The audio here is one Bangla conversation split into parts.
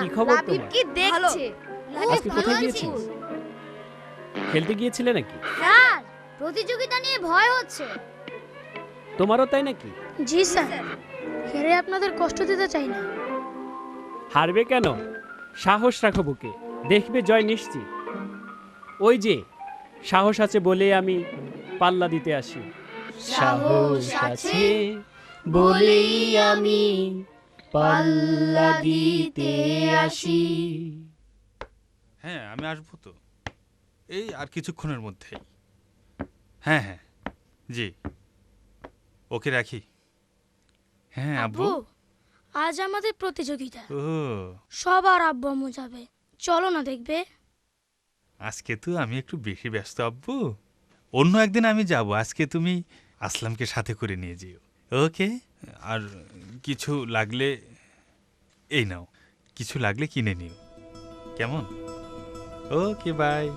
কি খবর লাবিব তোমার? কি দেখছে? আজকে কোথায় গিয়েছিস? খেলতে গিয়েছিলে নাকি? স্যার, প্রতিযোগিতা নিয়ে ভয় হচ্ছে। তোমারও তাই নাকি? জি স্যার, হেরে আপনাদের কষ্ট দিতে চাই না। হারবে কেন? সাহস রাখো বুকে, দেখবে জয় নিশ্চিত। ওই যে সাহস আছে বলে আমি পাল্লা দিতে আসি। সাহস আছে বলেই আমি পাল্লা দিতে আসি। হ্যাঁ, আমি আসবো তো, এই আর কিছুক্ষণের মধ্যেই। হ্যাঁ হ্যাঁ, জি, ওকে রাখি। হ্যাঁ আব্বু। আব্বু, আজ আমাদের প্রতিযোগিতা, ও, সবার আব্বু আম্মু যাবে, চলো না দেখবে। আজকে তো আমি একটু বেশি ব্যস্ত আব্বু, অন্য একদিন আমি যাব। আজকে তুমি আসলামকে সাথে করে নিয়ে যেও, ওকে? আর কিছু লাগলে এই নাও, কিছু লাগলে কিনে নিও, কেমন? ওকে, বাই।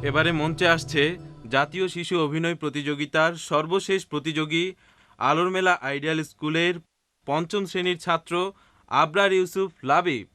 এবারে মঞ্চে আসছে জাতীয় শিশু অভিনয় প্রতিযোগিতার সর্বশেষ প্রতিযোগী আলোর মেলা আইডিয়াল স্কুলের পঞ্চম শ্রেণীর ছাত্র আবরার ইউসুফ লাবিব।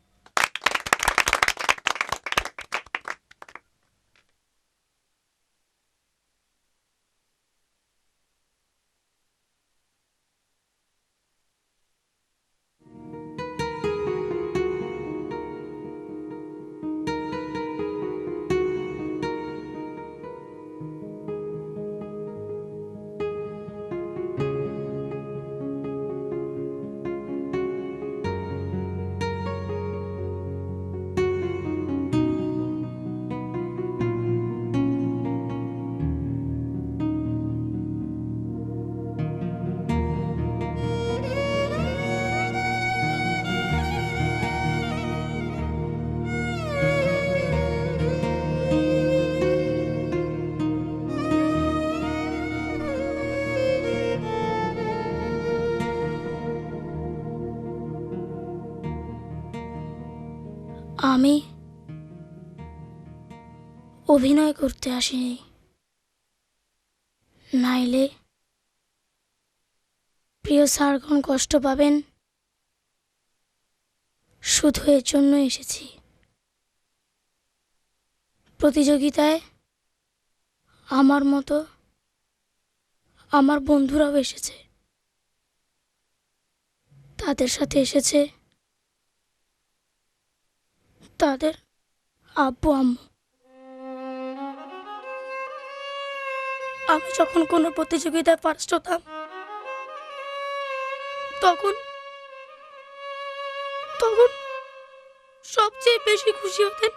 আমি অভিনয় করতে আসিনি, নাইলে প্রিয় স্যারগণ কষ্ট পাবেন, শুধু এর জন্য এসেছি। প্রতিযোগিতায় আমার মতো আমার বন্ধুরাও এসেছে, তাদের সাথে এসেছে তাদের আব্বু আম্মু। আমি যখন কোনো প্রতিযোগিতায় ফার্স্ট হতাম, তখন তখন সবচেয়ে বেশি খুশি হতেন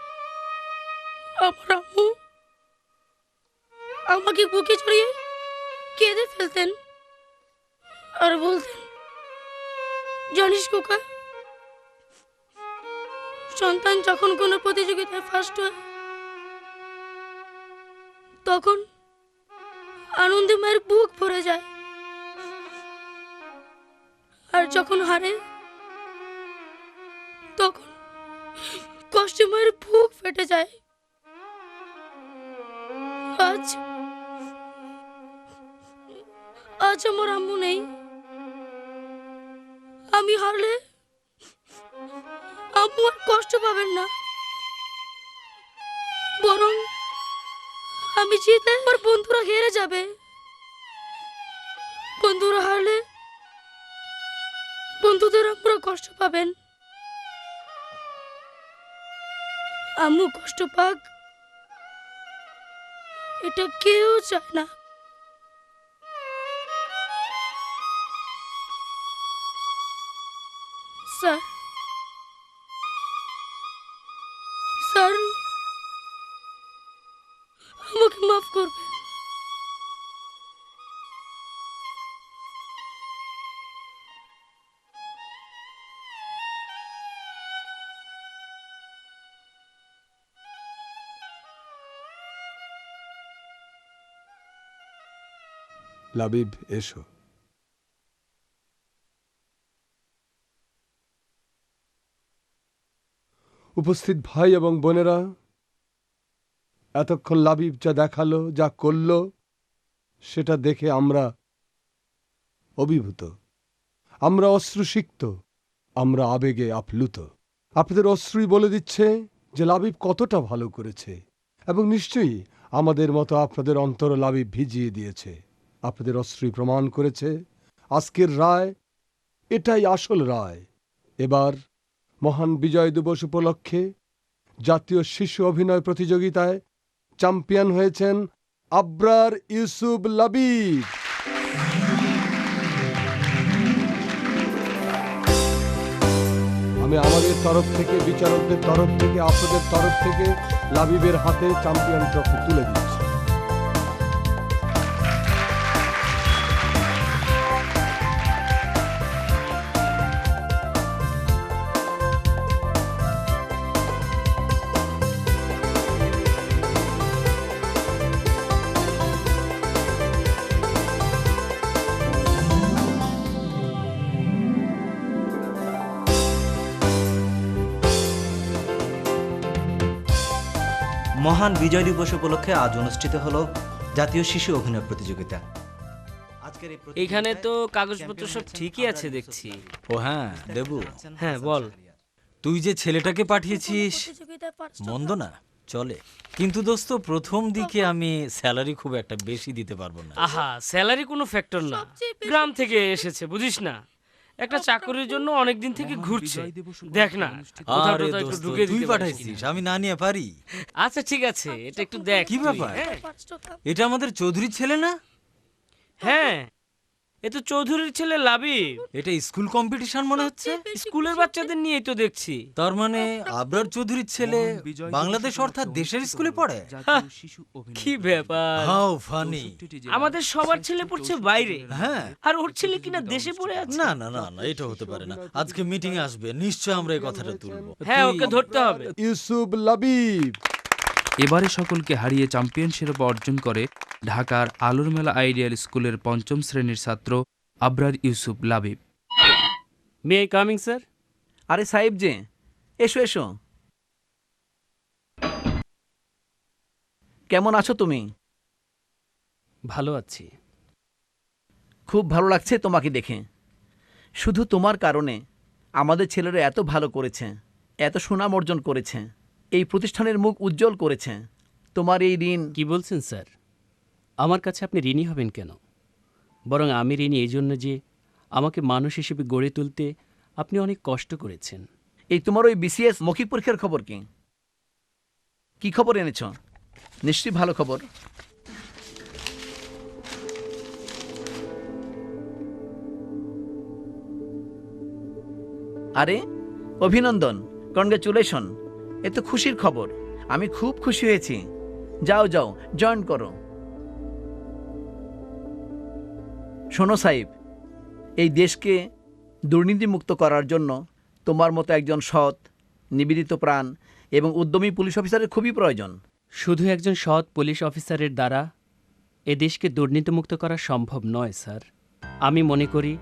আমার আম্মু। আমাকে বুকে জড়িয়ে কেঁদে ফেলতেন আর বলতেন, জানিস খোকা, সন্তান যখন কোনো প্রতিযোগিতায় ফার্স্ট হয়, তখন আনন্দে মায়ের বুক ভরে যায়, আর যখন হারে, তখন কষ্টে মায়ের বুক ফেটে যায়। আজ আজ আমার আম্মু নেই। আমি হারলে আম্মু আর কষ্ট পাবেন না, বরং আমি জিতে আমার বন্ধুরা হেরে যাবে। বন্ধুরা হারলে বন্ধুদের আম্মুরা কষ্ট পাবেন। আম্মু কষ্ট পাক, এটা কেউ চায় না। স্যার, স্যার, আমাকে মাফ করবেন। লাবিব, এসো। উপস্থিত ভাই এবং বোনেরা, এতক্ষণ লাবিব যা দেখালো, যা করলো, সেটা দেখে আমরা অভিভূত, আমরা অশ্রুসিক্ত, আমরা আবেগে আপ্লুত। আপনাদের অশ্রুই বলে দিচ্ছে যে লাবিব কতটা ভালো করেছে, এবং নিশ্চয়ই আমাদের মতো আপনাদের অন্তর লাবিব ভিজিয়ে দিয়েছে। আপনাদের অশ্রুই প্রমাণ করেছে আজকের রায় এটাই আসল রায়। এবার মহান বিজয় দিবস উপলক্ষে জাতীয় শিশু অভিনয় প্রতিযোগিতায় চ্যাম্পিয়ন হয়েছেন আবরার ইউসুফ লাবিব। আমি আমাদের তরফ থেকে, বিচারকদের তরফ থেকে, আপনাদের তরফ থেকে লাবিবের হাতে চ্যাম্পিয়ন ট্রফি তুলে দিচ্ছি। মহান বিজয় দিবস উপলক্ষে আজ অনুষ্ঠিত হলো জাতীয় শিশু অভিনয় প্রতিযোগিতা। আজকের এই প্রতিযোগিতায় এখানে তো কাগজপত্র সব ঠিকই আছে দেখছি। ও হ্যাঁ দেবু, হ্যাঁ বল। তুই যে ছেলেটাকে পাঠিয়েছিস প্রতিযোগিতায় ফার্স্ট মন্দ না, চলে। কিন্তু দোস্ত, প্রথম দিকে আমি স্যালারি খুব একটা বেশি দিতে পারবো না। আহা, স্যালারি কোনো ফ্যাক্টর না, গ্রাম থেকে এসেছে বুঝিস না, একটা চাকরির জন্য অনেক দিন থেকে ঘুরছে। দেখ না, কোথাও আরে কোথাও একটু দোস্ত, ঢুকে তুই দিতে পারিস পাঠাইছিস, আমি না নিয়ে পারি? কিনা। আচ্ছা ঠিক আছে, এটা একটু দেখ কি তুই, ব্যাপার? হ্যাঁ? ফার্স্ট হতাম। এটা আমাদের চৌধুরীর ছেলে না? হ্যাঁ, এ তো চৌধুরীর ছেলে লাবিব। এটা স্কুল কম্পিটিশন মনে হচ্ছে। স্কুলের বাচ্চাদের নিয়েই তো দেখছি। তার মানে আবরার চৌধুরীর ছেলে বাংলাদেশ অর্থাৎ দেশের স্কুলে পড়ে? কি ব্যাপার, হাউ ফানি। আমাদের সবার ছেলে পড়ছে বাইরে, হ্যাঁ, আর ওর ছেলে কিনা দেশে পড়ে আছে। না না না না, এটা হতে পারে না। আজকে মিটিং এ আসবে, নিশ্চয় আমরা এই কথাটা তুলবো। হ্যাঁ, ওকে ধরতে হবে। ইউসুফ লাবিব। এবারে সকলকে হারিয়ে চ্যাম্পিয়ন শিরোপা অর্জন করে ঢাকার আলোর মেলা আইডিয়াল স্কুলের ৫ম শ্রেণীর ছাত্র Abrar Yusuf Labib. May I coming sir? আরে সাহেব যে, এসো এসো। কেমন আছো তুমি? ভালো আছি। খুব ভালো লাগছে তোমাকে দেখে। শুধু তোমার কারণে আমাদের ছেলেরা এত ভালো করেছে, এত সুনাম অর্জন করেছে, এই প্রতিষ্ঠানের মুখ উজ্জ্বল করেছে। তোমার এই ঋণ। কি বলছেন স্যার? আমার কাছে আপনি ঋণী হবেন কেন? বরং আমি ঋণী এই জন্য যে আমাকে মানুষ হিসেবে গড়ে তুলতে আপনি অনেক কষ্ট করেছেন। এই তোমার ওই বিসিএস মৌখিক পরীক্ষার খবর কি? কি খবর এনেছ? নিশ্চয়ই ভালো খবর। আরে অভিনন্দন, কনগ্রাচুলেশন, এ তো খুশির খবর। আমি খুব খুশি হয়েছি। যাও যাও, জয়েন করো। শোনো সাহেব, এই দেশকে দুর্নীতিমুক্ত করার জন্য তোমার মতো একজন সৎ, নিবেদিত প্রাণ এবং উদ্যমী পুলিশ অফিসারের খুবই প্রয়োজন। শুধু একজন সৎ পুলিশ অফিসারের দ্বারা এ দেশকে দুর্নীতিমুক্ত করা সম্ভব নয় স্যার। আমি মনে করি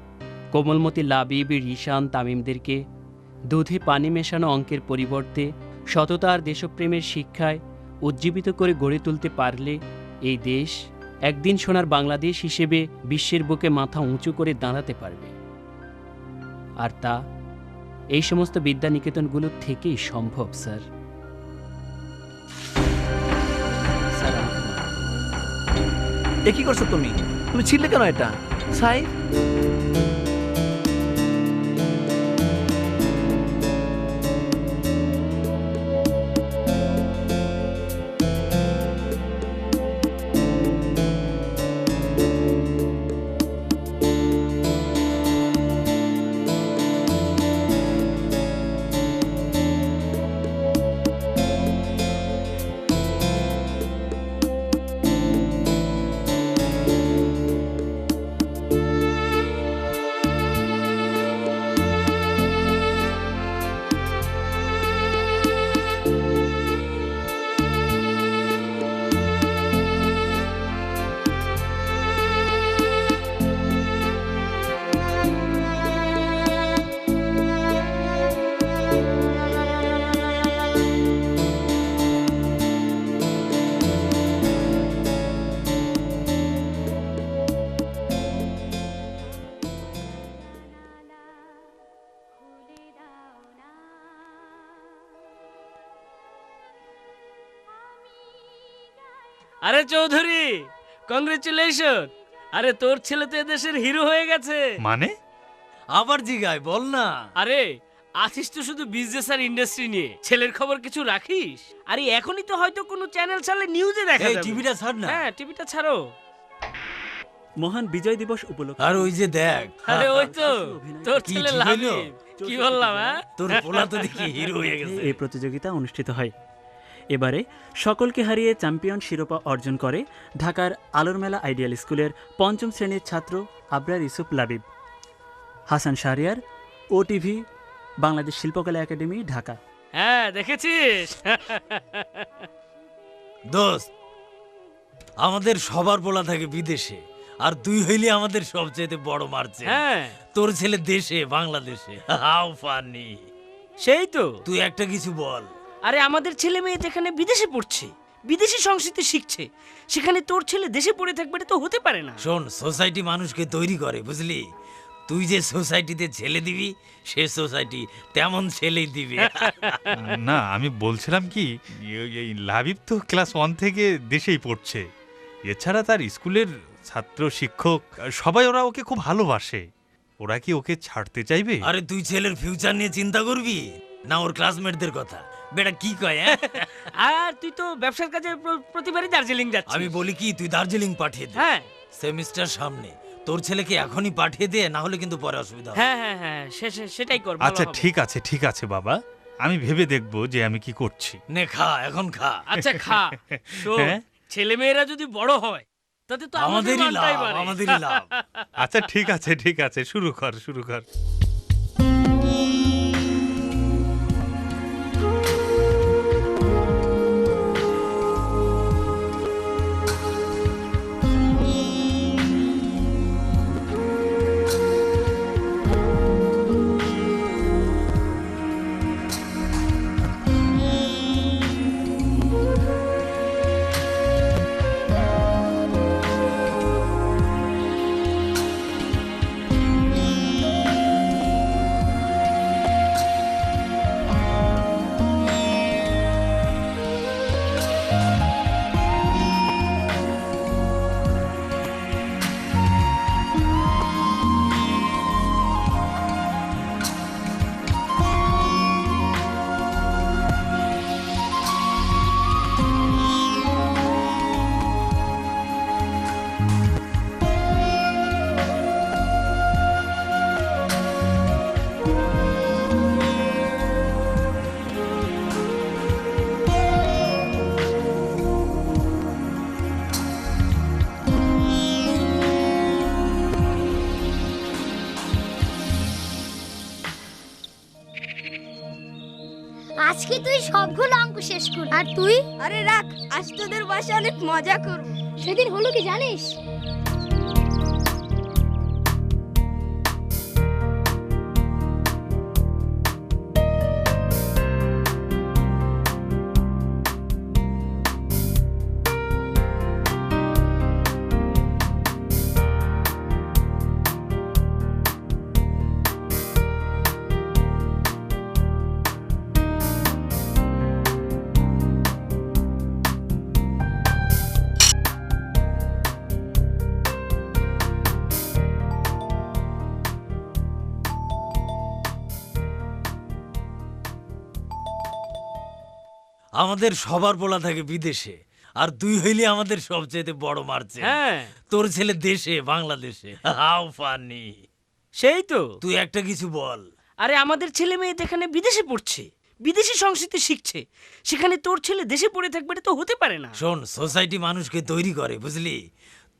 কোমলমতি লাবিব, রিশান, তামিমদেরকে দুধে পানি মেশানো অঙ্কের পরিবর্তে সততা আর দেশপ্রেমের শিক্ষায় উজ্জীবিত করে গড়ে তুলতে পারলে এই দেশ একদিন সোনার বাংলাদেশ হিসেবে বিশ্বের বুকে মাথা উঁচু করে দাঁড়াতে পারবে। আর তা এই সমস্ত বিদ্যানিকেতনগুলোর থেকেই সম্ভব স্যার। স্যার, এ কি করছো তুমি? তুমি ছিলে কেন এটা সাহেব? আরে চৌধুরী, কংগ্রেচুলেশন। আরে তোর ছেলে তো এদেশের হিরো হয়ে গেছে। মানে? আবার জিগায় বল না। আরে আছিস তো শুধু বিজনেস আর ইন্ডাস্ট্রি নিয়ে, ছেলের খবর কিছু রাখিস? আরে এখনই তো হয়তো কোনো চ্যানেল চালে নিউজে দেখা এই যাবে। টিভিটা ছাড় না। হ্যাঁ, টিভিটা ছাড়ো। মহান বিজয় দিবস উপলক্ষে আর ওই যে দেখ, আরে ওই তো তোর কি ছেলে ঠিক হইলো? লাবিব। কি বললাম? হ্যাঁ, তোর পোলা তো দেখি হিরো হয়ে গেছে। এই প্রতিযোগিতা অনুষ্ঠিত হয়। এবারে সকলকে হারিয়ে চ্যাম্পিয়ন শিরোপা অর্জন করে ঢাকার আলোর মেলা আইডিয়াল স্কুলের ৫ম শ্রেণীর ছাত্র আবরার ইউসুফ লাবিব। হাসান শাহরিয়ার, ওটিভি, বাংলাদেশ শিল্পকলা একাডেমি, ঢাকা। হ্যাঁ দেখেছিস? দোস্ত, আমাদের সবার পোলা থাকে বিদেশে, আর তুই হইলি আমাদের সবচেয়ে বড় মারছে। হ্যাঁ, তোর ছেলে দেশে, বাংলাদেশে। How funny. সেই তো। তুই একটা কিছু বল। আরে আমাদের ছেলে মেয়ে যেখানে বিদেশে পড়ছে, বিদেশি সংস্কৃতি শিখছে, সেখানে তোর ছেলে দেশে পড়ে থাকবে, এটা তো হতে পারে না। শোন, সোসাইটি মানুষকে তৈরি করে, বুঝলি? তুই যে সোসাইটিতে ছেলে দিবি, সে সোসাইটি তেমন ছেলেই দিবি। না, আমি বলছিলাম কি, এই লাবিব তো ক্লাস 1 থেকে দেশেই পড়ছে। এছাড়া তার স্কুলের ছাত্র, শিক্ষক সবাই ওরা ওকে খুব ভালোবাসে। ওরা কি ওকে ছাড়তে চাইবে? আরে তুই ছেলের ফিউচার নিয়ে চিন্তা করবি না ওর ক্লাসমেটদের কথা? বেটা কি কয়? আর তুই তো ব্যবসার কাজে প্রতিবারই দার্জিলিং যাচ্ছিস। আমি বলি কি, তুই দার্জিলিং পাঠিয়ে দে। হ্যাঁ, সেমিস্টার সামনে, তোর ছেলেকে এখনই পাঠিয়ে দে, না হলে কিন্তু পরে অসুবিধা হবে। হ্যাঁ হ্যাঁ হ্যাঁ, সেটাই কর। আচ্ছা ঠিক আছে বাবা, আমি ভেবে দেখব যে আমি কি করছি। নে খা, এখন খা। আচ্ছা খা। শোন, হ্যাঁ? ছেলে মেয়েরা যদি বড় হয় তাতে তো আমাদেরই লাভ, বাড়ে। আমাদেরই লাভ। আচ্ছা ঠিক আছে, শুরু কর। আজকে তুই সবগুলো অঙ্ক শেষ কর। আর তুই? আরে রাখ, আজ তোদের বাসায় অনেক মজা করব। সেদিন হলো কি জানিস? আমাদের সবার পোলা থাকে বিদেশে, আর তুই হইলি আমাদের সবচেয়ে বড় মারছে। হ্যাঁ, তোর ছেলে দেশে, বাংলাদেশে। How funny. সেই তো। তুই একটা কিছু বল। আরে আমাদের ছেলে মেয়ে যেখানে বিদেশে পড়ছে, বিদেশি সংস্কৃতি শিখছে, সেখানে তোর ছেলে দেশে পড়ে থাকবে, এটা তো হতে পারে না। শোন, সোসাইটি মানুষকে তৈরি করে, বুঝলি?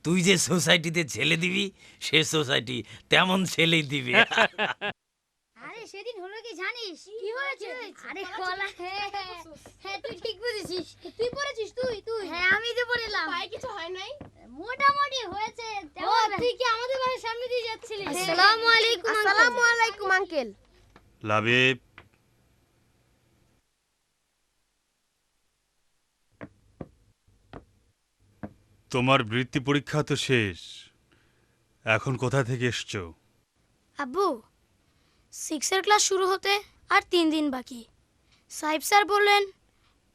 তুই যে সোসাইটিতে ছেলে দিবি, সে সোসাইটি তেমন ছেলেই দিবি। আরে সেদিন হলো কি জানিস? কি হয়েছে? আরে কলা। হ্যাঁ তুই ঠিক বুঝেছিস। তুই পড়েছিস? তুই? হ্যাঁ আমি তো পড়লাম। পায়ে কিছু হয় নাই? মোটামুটি হয়েছে। ও তুই কি আমাদের বাড়ির সামনে দিয়ে যাচ্ছিলিস? আসসালামু আলাইকুম। আসসালামু আলাইকুম আঙ্কেল। লাবিব, তোমার বৃত্তি পরীক্ষা তো শেষ, এখন কোথা থেকে এসছো? আব্বু, 6 ক্লাস শুরু হতে আর 3 দিন বাকি। সাহেব স্যার বললেন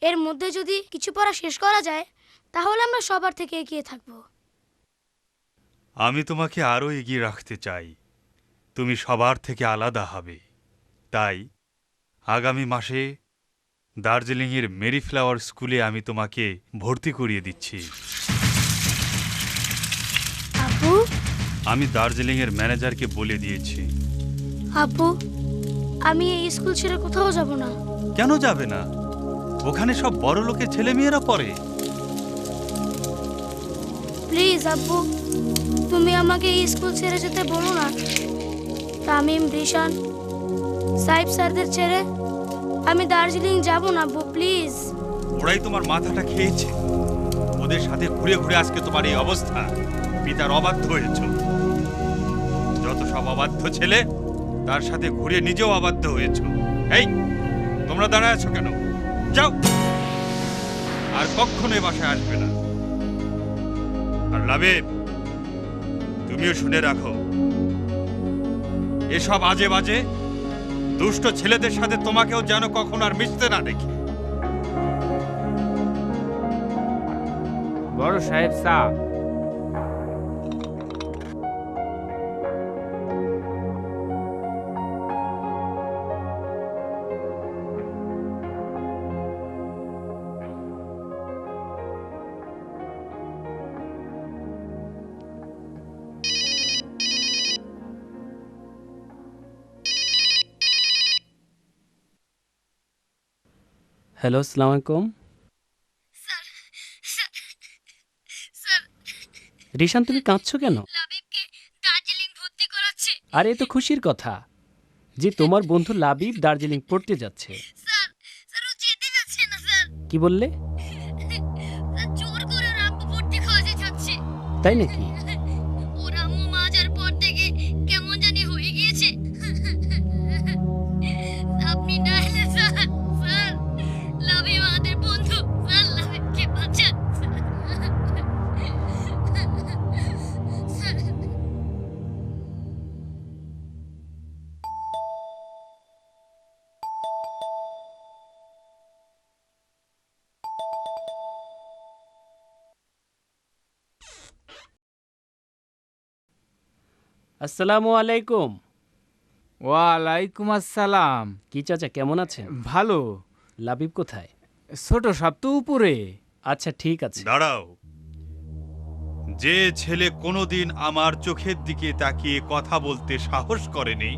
এর মধ্যে যদি কিছু পড়া শেষ করা যায় তাহলে আমরা সবার থেকে এগিয়ে থাকবো। আমি তোমাকে আরও এগিয়ে রাখতে চাই। তুমি সবার থেকে আলাদা হবে। তাই আগামী মাসে দার্জিলিংয়ের মেরি ফ্লাওয়ার স্কুলে আমি তোমাকে ভর্তি করিয়ে দিচ্ছি। আব্বু, আমি দার্জিলিংয়ের ম্যানেজারকে বলে দিয়েছি। আব্বু, আমি এই স্কুল ছেড়ে কোথাও যাব না। কেন যাবে না? ওখানে সব বড় লোকের ছেলেমেয়েরা পড়ে। প্লিজ আব্বু, তুমি আমাকে এই স্কুল ছেড়ে যেতে বলো না। তামিম, রিশান, সাহেব স্যারদের ছেড়ে আমি দার্জিলিং যাব না আব্বু, প্লিজ। ওরাই তোমার মাথাটা খেয়েছে। ওদের সাথে ঘুরে ঘুরে আজকে তোমার এই অবস্থা। পিতার অবাধ্য হয়েছ। যত সব অবাধ্য ছেলে তার সাথে ঘুরে নিজেও অবাধ্য হয়েছ। এই তোমরা দাঁড়ায় আছো কেন? যাও, আর কখনো এ বাসায় আসবে না। আর লাবিব, তুমিও শুনে রাখো, এসব আজে বাজে দুষ্ট ছেলেদের সাথে তোমাকেও যেন কখনো আর মিশতে না দেখি। বড় সাহেব চা। হ্যালো, আসসালামু আলাইকুম। রিশান, তুমি কাঁদছো কেন? আরে এ তো খুশির কথা যে তোমার বন্ধু লাবিব দার্জিলিং পড়তে যাচ্ছে। কি বললে? তাই নাকি? আসসালামু আলাইকুম। ওয়ালাইকুম আসসালাম। কি চাচা, কেমন আছেন? ভালো। লাবিব কোথায়? ছোট সাপ তো উপরে। আচ্ছা ঠিক আছে। দাঁড়াও। যে ছেলে কোনোদিন আমার চোখের দিকে তাকিয়ে কথা বলতে সাহস করেনি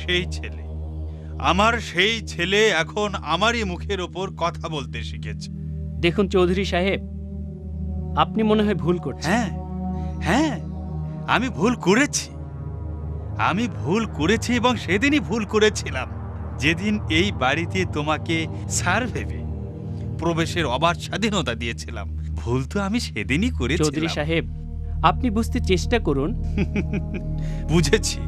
সেই ছেলে, আমার সেই ছেলে এখন আমারই মুখের ওপর কথা বলতে শিখেছে। দেখুন চৌধুরী সাহেব, আপনি মনে হয় ভুল করছেন। হ্যাঁ হ্যাঁ, আমি ভুল করেছি। আমি ভুল করেছি এবং সেদিনই ভুল করেছিলাম যেদিন এই বাড়িতে তোমাকে স্যার ভেবে প্রবেশের অবাধ স্বাধীনতা দিয়েছিলাম। ভুল তো আমি সেদিনই করেছি। চৌধুরী সাহেব, আপনি বুঝতে চেষ্টা করুন। বুঝেছি,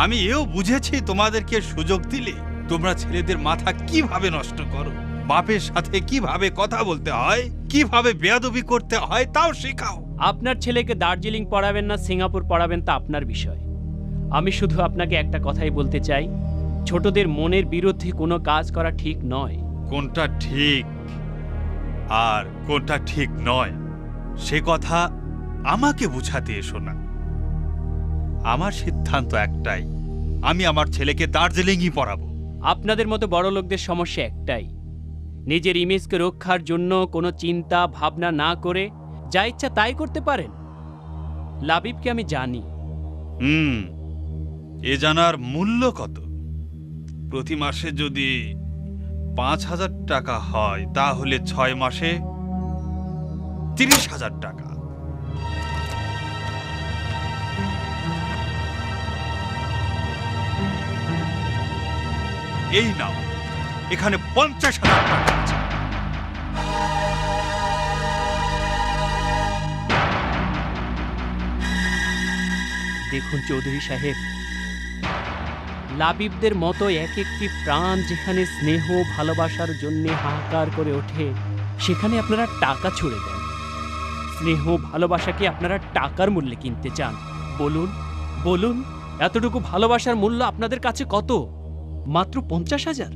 আমি এও বুঝেছি তোমাদেরকে সুযোগ দিলে তোমরা ছেলেদের মাথা কিভাবে নষ্ট করো, বাপের সাথে কিভাবে কথা বলতে হয়, কিভাবে বেয়াদবি করতে হয় তাও শেখাও। আপনার ছেলেকে দার্জিলিং পড়াবেন না সিঙ্গাপুর পড়াবেন তা আপনার বিষয়। আমি শুধু আপনাকে একটা কথাই বলতে চাই, ছোটদের মনের বিরুদ্ধে কোনো কাজ করা ঠিক নয়। কোনটা ঠিক আর কোনটা ঠিক নয় সে কথা আমাকে বুঝাতে এসো না। আমার সিদ্ধান্ত একটাই, আমি আমার ছেলেকে দার্জিলিংই পড়াবো। আপনাদের মতো বড় লোকদের সমস্যা একটাই, নিজের ইমেজকে রক্ষার জন্য কোনো চিন্তা ভাবনা না করে যা ইচ্ছা তাই করতে পারেন। লাবিবকে আমি জানি। এ জানার মূল্য কত? প্রতি মাসে যদি ৫,০০০ টাকা হয় তাহলে ৬ মাসে ৩০,০০০ টাকা। এই নাও, এখানে ৫০,০০০ টাকা আছে। দেখুন চৌধুরী সাহেব, লাবিবদের মতো এক একটি প্রাণ যেখানে স্নেহ ভালোবাসার জন্য হাহাকার করে ওঠে সেখানে আপনারা টাকা ছুড়ে দেন। স্নেহ ভালোবাসাকে আপনারা টাকার মূল্যে কিনতে চান। বলুন বলুন, এতটুকু ভালোবাসার মূল্য আপনাদের কাছে কত? মাত্র ৫০,০০০?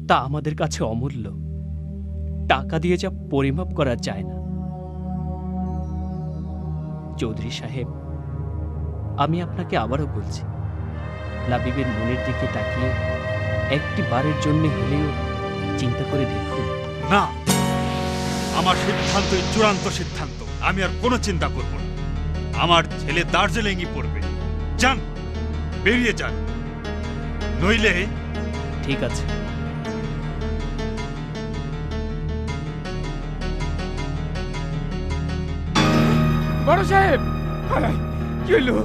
তা আমাদের কাছে অমূল্য। টাকা দিয়ে যা পরিমাপ করা যায় না। চৌধুরী সাহেব, আমি আপনাকে আবারও বলছি, লাবিবের মনের দিকে তাকিয়ে একটি বারের জন্য হলেও চিন্তা করে দেখুন। না, আমার সিদ্ধান্তই চূড়ান্ত সিদ্ধান্ত। আমি আর কোনো চিন্তা করব না। আমার ছেলে দার্জিলিংই পড়বে। যান, বেরিয়ে যান, নইলে। ঠিক আছে। বড় সাহেব, কি হইলো?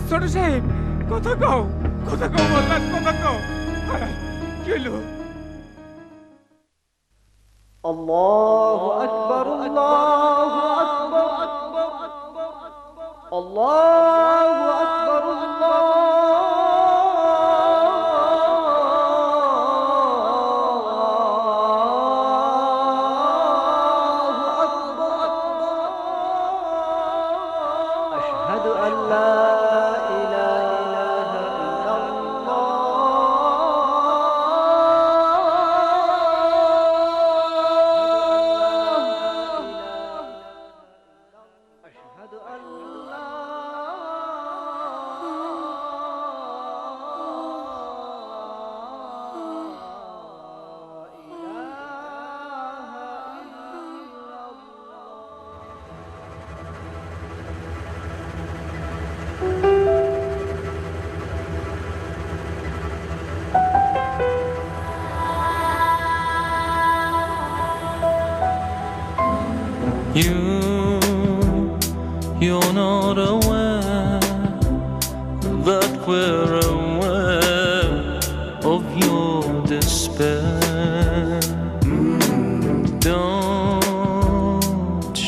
ছোট সাহেব, কথা কও বললাম, কথা কও। কি হইলো? আল্লাহু আকবার, আল্লাহু আকবার, আল্লাহু আকবার, আশহাদু আল্লা ইলাহা You're not aware that we're aware of your despair. Don't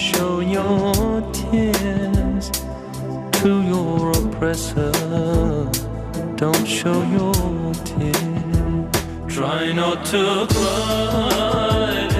show your tears to your oppressor. Don't show your tears. Try not to cry.